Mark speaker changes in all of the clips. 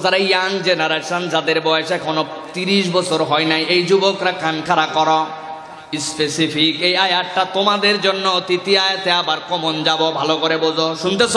Speaker 1: যারা young generation, যাদের বয়স এখনো 30 বছর হয় নাই, এই যুবকরা কান খাড়া করো। স্পেসিফিক এই আয়াতটা তোমাদের জন্য। তৃতীয় আয়াতে আবার কমন যাব, ভালো করে বোঝো। শুনতেছ?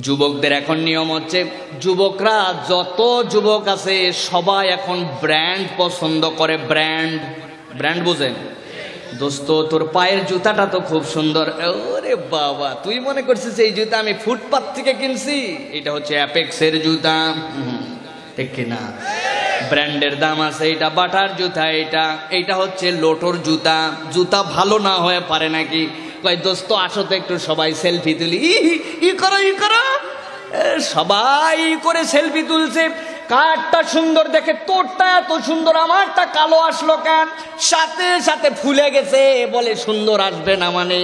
Speaker 1: যুবকদের এখন নিয়ম হচ্ছে, যুবকরা যত যুবক আছে সবাই এখন ব্র্যান্ড পছন্দ করে। ব্র্যান্ড, ব্র্যান্ড বুঝেন? দোস্ত তোর পায়ের জুতাটা তো খুব সুন্দর। ওরে বাবা, তুই মনে করছিস এই জুতা আমি ফুটপাত থেকে কিনছি? এটা হচ্ছে অ্যাপেক্সের জুতা, ঠিক কিনা? ব্র্যান্ডের দাম আছে। এটা বাটার জুতা, এটা হচ্ছে লোটোর জুতা। জুতা ভালো না হয়ে পারে নাকি? কই দোস্ত আসো তো একটু সবাই সেলফি তুলি। ই করো সবাই করে সেলফি তুলছে। কারটা সুন্দর দেখে তোরটা এত সুন্দর, আমারটা কালো আসলো কেন? সাথে সাথে ফুলে গেছে। বলে সুন্দর আসবে না মানে?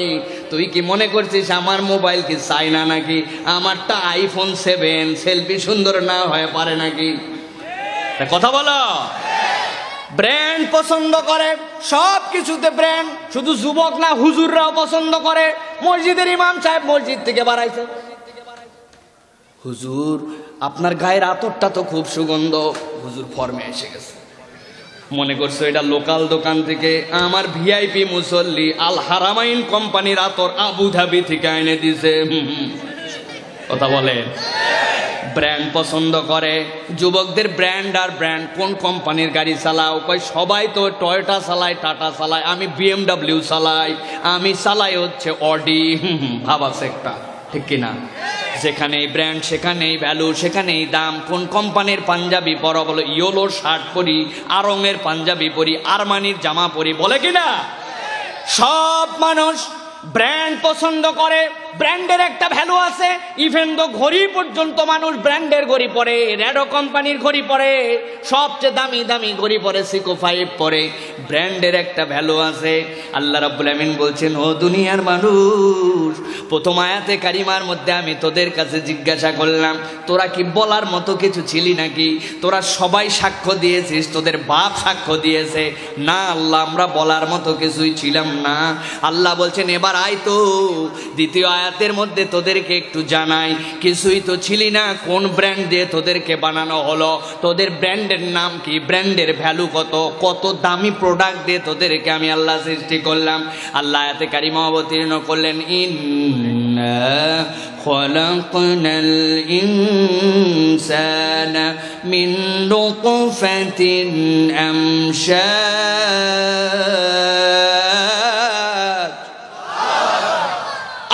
Speaker 1: তুই কি মনে করছিস আমার মোবাইল কি চাইনা নাকি? আমারটা আইফোন 7, সেলফি সুন্দর না হয়ে পারে নাকি? কথা বলো। ব্র্যান্ড পছন্দ করে, সব কিছুতে ব্র্যান্ড। শুধু যুবক না, হুজুররাও পছন্দ করে। মসজিদের ইমাম সাহেব মসজিদ থেকে বাড়াইছে, হুজুর আপনার গায়ের আতরটা তো খুব সুগন্ধ। হুজুর ফর্মে এসে গেছে, মনে করছো এটা লোকাল দোকান থেকে। আমার ভিআইপি মুসল্লি আল হারামাইন কোম্পানির আতর আবুধাবি থেকে এনে দিছে। কথা বলে। ব্র্যান্ড পছন্দ করে যুবকদের। ব্র্যান্ড আর ব্র্যান্ড। কোন কোম্পানির গাড়ি চালাও? কই সবাই তো টয়োটা চালায়, টাটা চালায়, আমি বিএমডব্লিউ চালাই, আমি চালাই হচ্ছে অডি। ভাব আছে একটা, ঠিক কিনা? যেখানেই ব্র্যান্ড সেখানেই ভ্যালু, সেখানেই দাম। কোন কোম্পানির পাঞ্জাবি পরো? বলো ইয়োলো শার্ট পরি, আরঙের পাঞ্জাবি পরি, আরমানির জামা পরি, বলে কিনা? সব মানুষ ব্র্যান্ড পছন্দ করে। ব্র্যান্ডের একটা ভ্যালু আছে। ইভেন তো ঘড়ি পর্যন্ত মানুষ ব্র্যান্ডের ঘড়ি পরে, রেডো কোম্পানির ঘড়ি পরে, সবচেয়ে দামি দামি ঘড়ি পরে, সিকো 5 পরে। ব্র্যান্ডের একটা ভ্যালু আছে। আল্লাহ রাব্বুল আমিন বলছেন, ও দুনিয়ার মানুষ, প্রথম আয়াতে কারিমার মধ্যে আমি তোদের কাছে জিজ্ঞাসা করলাম, তোরা কি বলার মতো কিছু ছিলি নাকি? তোরা সবাই সাক্ষ্য দিয়েছিস, তোদের বাপ সাক্ষ্য দিয়েছে। না আল্লাহ, আমরা বলার মতো কিছুই ছিলাম না। আল্লাহ বলছেন, এবার আয় তো দ্বিতীয় আয়াতের মধ্যে তোদেরকে একটু জানাই, কিছুই তো ছিলি না। কোন ব্র্যান্ড দিয়ে তোদেরকে বানানো হলো? তোদের ব্র্যান্ডের নাম কি? ব্র্যান্ডের ভ্যালু কত? কত দামি প্রোডাক্ট দিয়ে তোদেরকে আমি আল্লাহ সৃষ্টি করলাম। আল্লাহ আয়াতে কারিমা অবতীর্ণ করলেন, ইন্না খালাকনাল ইনসানা মিন নুতফাতিন আমশাজ।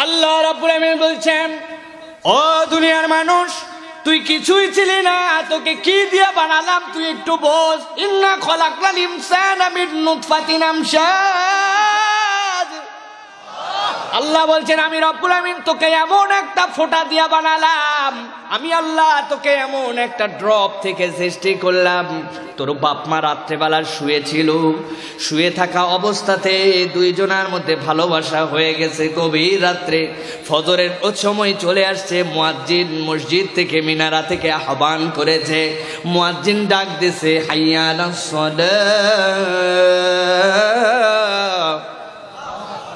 Speaker 1: আল্লাহ রাব্বুল আমিন বলছেন, ও দুনিয়ার মানুষ, তুই কিছুই ছিলি না, তোকে কি দিয়ে বানালাম তুই একটু বোঝ। ইন্না খালাকনাল ইনসানা মিন নুতফাতিন আমশাজ। আল্লাহ বলছেন, আমি রব্বুল আমিন তোকে এমন একটা ফোঁটা দিয়ে বানালাম। আমি আল্লাহ তোকে এমন একটা ড্রপ থেকে সৃষ্টি করলাম। তোর বাপ মা রাত্রেবেলা শুয়েছিল, শুয়ে থাকা অবস্থাতে দুইজনের মধ্যে ভালোবাসা হয়ে গেছে। গভীর রাত্রে ফজরের সময় চলে আসছে, মুয়াজ্জিন মসজিদ থেকে মিনারা থেকে আহ্বান করেছে। মুয়াজ্জিন ডাক দিছে, হাইয়া আলাস সালাহ,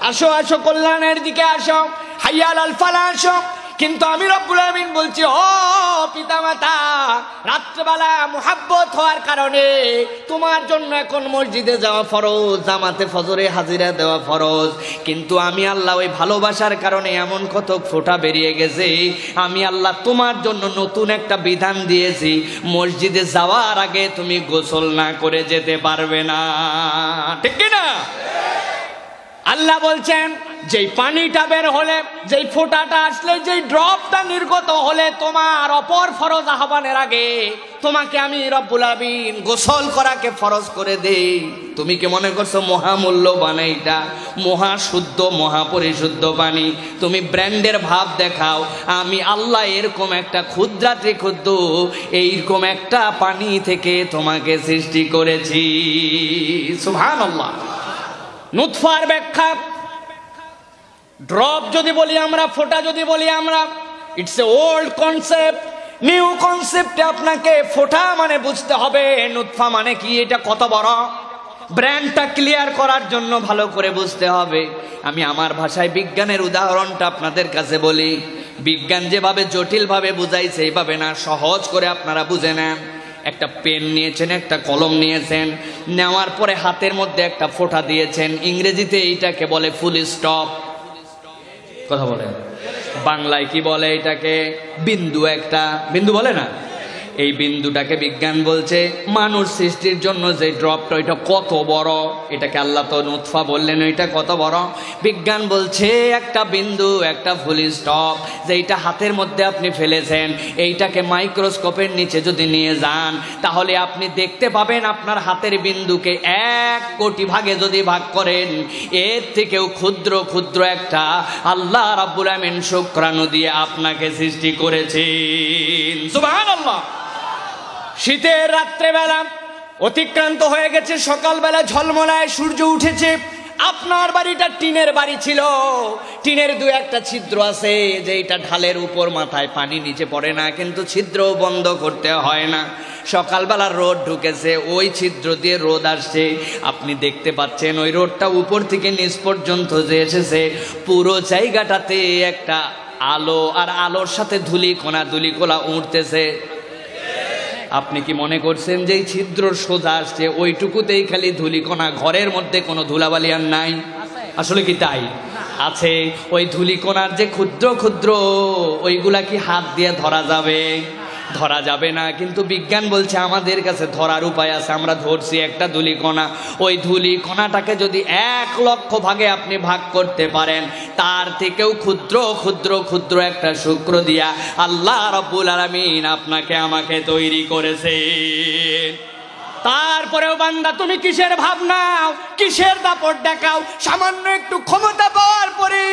Speaker 1: আসো আসো কল্যাণের দিকে আসো, হাইয়া আলাল ফালাহ আসো। কিন্তু আমি রব্বুল আমিন বলছি, ও পিতামাতা, রাত্রেবেলা মুহাব্বত হওয়ার কারণে তোমার জন্য এখন মসজিদে যাওয়া ফরজ, জামাতে ফজরে হাজিরা দেওয়া ফরজ। কিন্তু আমি আল্লাহ ওই ভালোবাসার কারণে এমন কত ফোঁটা বেরিয়ে গেছে। আমি আল্লাহ তোমার জন্য নতুন একটা বিধান দিয়েছি, মসজিদে যাওয়ার আগে তুমি গোসল না করে যেতে পারবে না, ঠিক কিনা? আল্লাহ বলছেন, যেই পানিটা বের হলে, যেই ফোঁটাটা আসলে, যেই ড্রপটা নির্গত হলে তোমার অপর ফরজ আহ্বানের আগে তোমাকে আমি রব্বুল আমিন গোসল করাকে ফরজ করে দেই। তুমি কি মনে করছো মহামূল্যবান এইটা? মহাশুদ্ধ মহাপরিশুদ্ধ পানি। তুমি ব্র্যান্ডের ভাব দেখাও, আমি আল্লাহ এরকম একটা ক্ষুদ্রাতি ক্ষুদ্র এইরকম একটা পানি থেকে তোমাকে সৃষ্টি করেছি। সুবহানাল্লাহ। নুতফার ব্যাখ্যা, ড্রপ যদি বলি আমরা, ফোঁটা যদি বলি আমরা, it's a old concept. New কনসেপ্টে আপনাকে ফোঁটা মানে বুঝতে হবে, নুতফা মানে কি, এটা কত বড়। ব্র্যান্ডটা ক্লিয়ার করার জন্য ভালো করে বুঝতে হবে। আমি আমার ভাষায় বিজ্ঞানের উদাহরণটা আপনাদের কাছে বলি। বিজ্ঞান যেভাবে জটিলভাবে বুঝাইছে এইভাবে না, সহজ করে আপনারা বুঝে নেন। একটা পেন নিয়েছেন, একটা কলম নিয়েছেন, নেওয়ার পরে হাতের মধ্যে একটা ফোঁটা দিয়েছেন। ইংরেজিতে এইটাকে বলে ফুল স্টপ। কথা বলেন, বাংলায় কি বলে এটাকে? বিন্দু। একটা বিন্দু বলে না? এই বিন্দুটাকে বিজ্ঞান বলছে মানুষ সৃষ্টির জন্য যে ড্রপটা, এটা কত বড়। এটাকে আল্লাহ তো নুতফা বললেন, এটা কত বড়। বিজ্ঞান বলছে একটা বিন্দু, একটা ফুল স্টপ, যেটা হাতের মধ্যে আপনি ফেলেছেন, এইটাকে মাইক্রোস্কোপের নিচে যদি নিয়ে যান, তাহলে আপনি দেখতে পাবেন আপনার হাতের বিন্দুকে 1 কোটি ভাগে যদি ভাগ করেন, এর থেকেও ক্ষুদ্র ক্ষুদ্র একটা আল্লাহ রাব্বুল আমিন শুকরানু দিয়ে আপনাকে সৃষ্টি করেছেন। সুবহানাল্লাহ। শীতের রাত্রেবেলা অতিক্রান্ত হয়ে গেছে, সকালবেলা ঝলমলায় সূর্য উঠেছে। আপনার বাড়িটা টিনের বাড়ি ছিল, টিনের 2-1টা ছিদ্র আছে, যে এটা ঢালের উপর, মাথায় পানি নিচে পড়ে না, কিন্তু ছিদ্র বন্ধ করতে হয় না। সকালবেলা রোদ ঢুকেছে, ওই ছিদ্র দিয়ে রোদ আসছে, আপনি দেখতে পাচ্ছেন ওই রোদটা উপর থেকে নিচ পর্যন্ত যে এসেছে, পুরো জায়গাটাতে একটা আলো, আর আলোর সাথে ধুলিকণা উঠতেছে। আপনি কি মনে করছেন যে এই ছিদ্র সোজা আসছে, ওইটুকুতেই খালি ধুলিকণা, ঘরের মধ্যে কোনো ধুলাবালি আর নাই? আসলে কি তাই? আছে। ওই ধুলিকণার যে ক্ষুদ্র ক্ষুদ্র, ওইগুলা কি হাত দিয়ে ধরা যাবে? ধরা যাবে না। কিন্তু বিজ্ঞান বলছে আমাদের কাছে ধরার উপায় আছে, আমরা ধরছি একটা ধুলিকণা। ওই ধুলিকণাটাকে যদি 1 লক্ষ ভাগে আপনি ভাগ করতে পারেন, তার থেকেও ক্ষুদ্র ক্ষুদ্র ক্ষুদ্র একটা শুক্র দিয়া আল্লাহ রাব্বুল আলামিন আপনাকে আমাকে তৈরি করেছেন। তারপরেও বান্দা তুমি কিসের ভাবনা, কিসের দাপট দেখাও? সামান্য একটু ক্ষমতা পাওয়ার পরে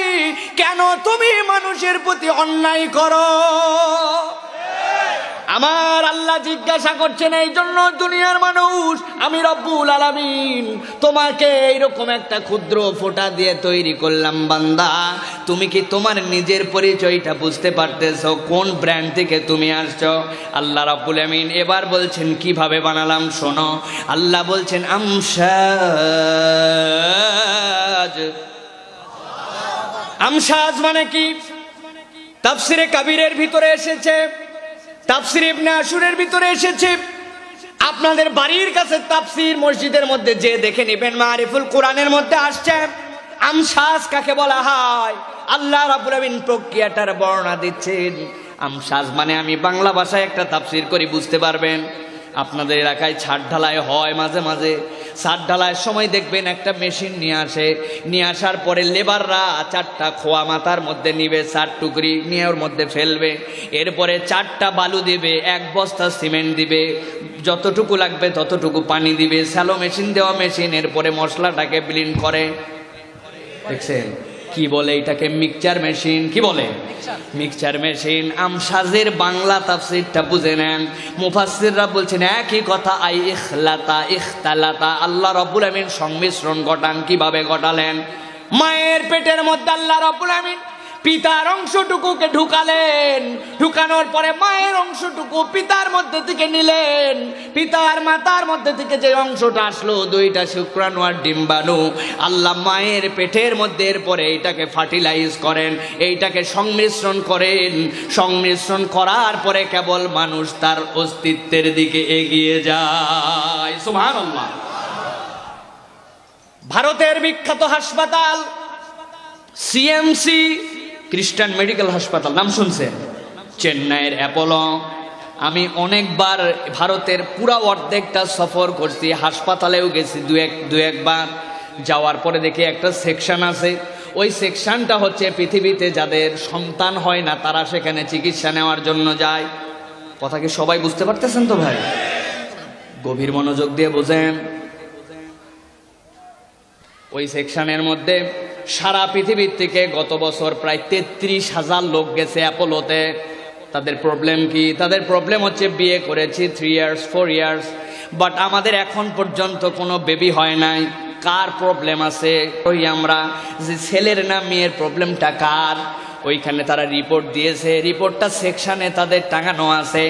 Speaker 1: কেন তুমি মানুষের প্রতি অন্যায় করো? আমার আল্লাহ জিজ্ঞাসা করছেন, এই জন্য দুনিয়ার মানুষ, আমি রব্বুল আলামিন তোমাকে এইরকম একটা ক্ষুদ্র ফোঁটা দিয়ে তৈরি করলাম। বান্দা, তুমি কি তোমার নিজের পরিচয়টা বুঝতে পারতেছো? কোন ব্র্যান্ড থেকে তুমি আসছো? আল্লাহ রব্বুল আলামিন এবার বলছেন কিভাবে বানালাম, শোনো। আল্লাহ বলছেন আমসাজ। আমসাজ মানে কি? তাফসিরে কাবীরের ভিতরে এসেছে, তাফসির ইবনে আশুরের ভিতরে এসেছে। আপনাদের বাড়ির কাছে তাফসির মসজিদের মধ্যে যে দেখে নেবেন, মারিফুল কোরআনের মধ্যে আসছে আমসাজ কাকে বলা হয়। আল্লাহ রাব্বুল আমিন প্রক্রিয়াটার বর্ণনা দিচ্ছেন। আমসাজ মানে, আমি বাংলা ভাষায় একটা তাফসির করি, বুঝতে পারবেন। আপনাদের এলাকায় ছাদ ঢালাই হয় মাঝে মাঝে, ছাদ ঢালাইয়ের সময় দেখবেন একটা মেশিন নিয়ে আসে, নিয়ে আসার পরে লেবাররা 4টা খোয়া মাথার মধ্যে নিবে, 4 টুকরি নিয়ে ওর মধ্যে ফেলবে, এরপরে 4টা বালু দিবে, 1 বস্তা সিমেন্ট দিবে, যতটুকু লাগবে ততটুকু পানি দিবে, স্যালো মেশিন দেওয়া মেশিন, এরপরে মশলাটাকে ব্লেন্ড করে। দেখছেন কি বলে এটাকে? Mixture machine. কি বলে? Mixture machine. আমসাজের বাংলা তাফসীরটা বুঝে নেন। মুফাসসিররা বলছেন একই কথা, আই ইখলাতা ইখতালাতা, আল্লাহ রাব্বুল আমিন সংমিশ্রণ ঘটান। কিভাবে ঘটালেন? মায়ের পেটের মধ্যে আল্লাহ রাব্বুল আমিন পিতার অংশটুকুকে ঢুকালেন, ঢুকানোর পরে মায়ের অংশটুকু পিতার মধ্যে থেকে নিলেন। পিতার মাতার মধ্যে থেকে যে অংশটা আসলো, 2টা শুক্রাণু আর ডিম্বাণু, আল্লাহ মায়ের পেটের মধ্যে এরপরে এইটাকে ফার্টিলাইজ করেন, এইটাকে সংমিশ্রণ করেন। সংমিশ্রণ করার পরে কেবল মানুষ তার অস্তিত্বের দিকে এগিয়ে যায়। সুবহানাল্লাহ। ভারতের বিখ্যাত হাসপাতাল সিএমসি, খ্রিস্টান মেডিকেল হাসপাতাল, নাম শুনছেন? চেন্নাইয়ের অ্যাপোলো। আমি অনেকবার ভারতের পুরা অর্ধেকটা সফর করছি, হাসপাতালেও গেছি দু একবার। যাওয়ার পরে দেখি একটা সেকশন আছে, ওই সেকশনটা হচ্ছে পৃথিবীতে যাদের সন্তান হয় না তারা সেখানে চিকিৎসা নেওয়ার জন্য যায়। কথা কি সবাই বুঝতে পারতেছেন তো ভাই? গভীর মনোযোগ দিয়ে বোঝেন। ওই সেকশনের মধ্যে সারা পৃথিবীর থেকে গত বছর প্রায় 33,000 লোক গেছে অ্যাপোলোতে। তাদের প্রবলেম কি? তাদের প্রবলেম হচ্ছে বিয়ে করেছি 3 ইয়ার্স 4 ইয়ার্স, বাট আমাদের এখন পর্যন্ত কোনো বেবি হয় নাই। কার প্রবলেম আছে? ওই আমরা যে ছেলের না মেয়ের প্রবলেমটা কার? ওইখানে তারা রিপোর্ট দিয়েছে, রিপোর্টটা সেকশানে তাদের টাঙানো আছে।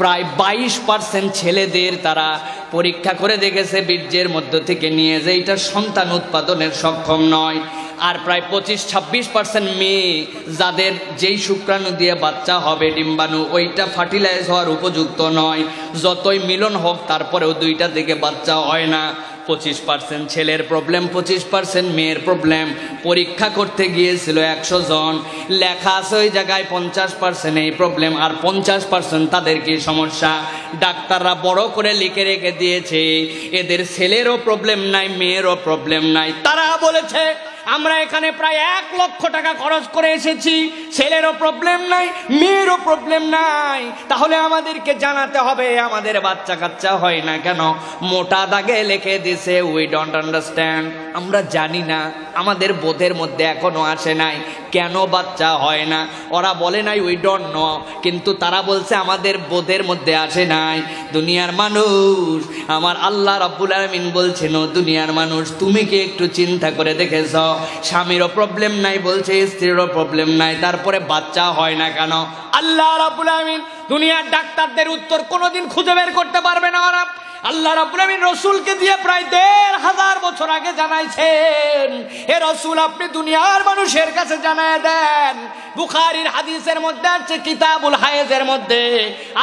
Speaker 1: প্রায় 22% ছেলেদের তারা পরীক্ষা করে দেখেছে বীর্যের মধ্য থেকে নিয়ে যে এটা সন্তান উৎপাদনের সক্ষম নয়। আর প্রায় 25-26% মেয়ে যাদের যেই শুক্রাণু দিয়ে বাচ্চা হবে ডিম্বাণু ওইটা ফার্টিলাইজ হওয়ার উপযুক্ত নয়। যতই মিলন হোক তারপরেও দুইটা থেকে বাচ্চা হয় না। 25% ছেলের প্রবলেম, 25% মেয়ের প্রবলেম। পরীক্ষা করতে গিয়েছিল 100 জন, লেখা আছে ওই জায়গায় 50% এই প্রবলেম আর 50% তাদের কি সমস্যা। ডাক্তাররা বড় করে লিখে রেখে দিয়েছে এদের ছেলেরও প্রবলেম নাই, মেয়েরও প্রবলেম নাই। তারা বলেছে আমরা এখানে প্রায় 1 লক্ষ টাকা খরচ করে এসেছি, ছেলেরও প্রবলেম নাই, মেয়েরও প্রবলেম নাই, তাহলে আমাদেরকে জানাতে হবে আমাদের বাচ্চা কাচ্চা হয় না কেন। মোটা দাগে লিখে দিছে উই ডোন্ট আন্ডারস্ট্যান্ড, আমরা জানি না, আমাদের বোধের মধ্যে এখনো আসে নাই কেন বাচ্চা হয় না। ওরা বলে নাই উই ডোন্ট নো, কিন্তু তারা বলছে আমাদের বোধের মধ্যে আসে নাই। দুনিয়ার মানুষ, আমার আল্লাহ রাব্বুল আলামিন বলছেন ও দুনিয়ার মানুষ তুমি কি একটু চিন্তা করে দেখেছ স্বামীরও প্রবলেম নাই বলছে, স্ত্রীরও প্রবলেম নাই, তারপরে বাচ্চা হয় না কেন? আল্লাহ রাব্বুল আলামিন দুনিয়ার ডাক্তারদের উত্তর কোনোদিন খুঁজে বের করতে পারবে না। ওরা আল্লাহ রাব্বুল আলামিন রাসূলকে দিয়ে প্রায় ১৫০০ বছর আগে জানাইছেন, হে রাসূল আপনি দুনিয়ার মানুষের কাছে জানায় দেন। বুখারীর হাদিসের মধ্যে আছে কিতাবুল হায়েজের মধ্যে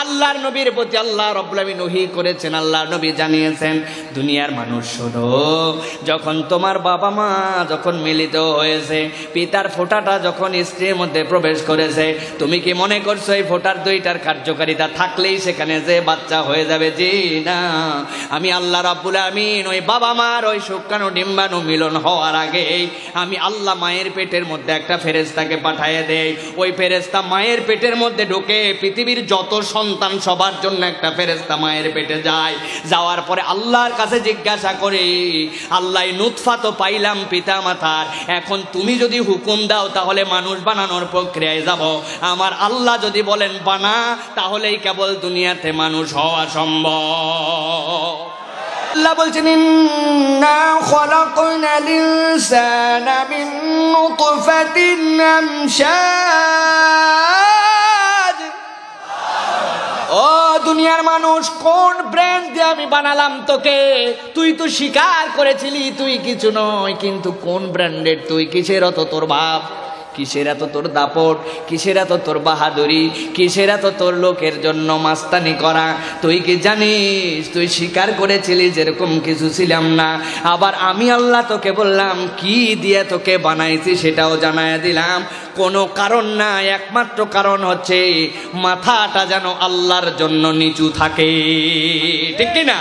Speaker 1: আল্লাহর নবীর প্রতি আল্লাহ রাব্বুল আলামিন ওহী করেছেন, আল্লাহর নবী জানিয়েছেন দুনিয়ার মানুষ শোনো, যখন তোমার বাবা মা যখন মিলিত হয়েছে, পিতার ফোঁটাটা যখন স্ত্রীর মধ্যে প্রবেশ করেছে, তুমি কি মনে করছো এই ফোঁটার দুইটার কার্যকারিতা থাকলেই সেখানে যে বাচ্চা হয়ে যাবে? জি না, আমি আল্লাহ রাব্বুল আমিন ওই বাবা মার ওই শুক্রাণু ডিম্বাণু মিলন হওয়ার আগে আমি আল্লাহ মায়ের পেটের মধ্যে একটা ফেরেশতাকে পাঠিয়ে দেই। ওই ফেরেশতা মায়ের পেটের মধ্যে ঢুকে পৃথিবীর যত সন্তান সবার জন্য একটা ফেরেশতা মায়ের পেটে যায়। যাওয়ার পরে আল্লাহর কাছে জিজ্ঞাসা করে, আল্লাহ নুতফা তো পাইলাম পিতা মাতার, এখন তুমি যদি হুকুম দাও তাহলে মানুষ বানানোর প্রক্রিয়ায় যাব। আমার আল্লাহ যদি বলেন বানা, তাহলেই কেবল দুনিয়াতে মানুষ হওয়া সম্ভব। আল্লাহ বলছেন ইন্না খলাকনাল ইনসানা মিন নুতফাতিন আমশাজ। ও দুনিয়ার মানুষ, কোন ব্র্যান্ড দিয়ে আমি বানালাম তোকে? তুই তো স্বীকার করেছিলি তুই কিছু নয়, কিন্তু কোন ব্র্যান্ডের তুই? কিসের এত তোর ভাব, কিসের এত তোর দাপট, কিসের এত তোর বাহাদুরি, কিসের এত তোর লোকের জন্য মাস্তানি করা? তুই কি জানিস তুই স্বীকার করেছিলি যেরকম কিছু ছিলাম না। আবার আমি আল্লাহ তোকে বললাম কি দিয়ে তোকে বানাইছি সেটাও জানায় দিলাম। কোনো কারণ না, একমাত্র কারণ হচ্ছে মাথাটা যেন আল্লাহর জন্য নিচু থাকে, ঠিক কিনা?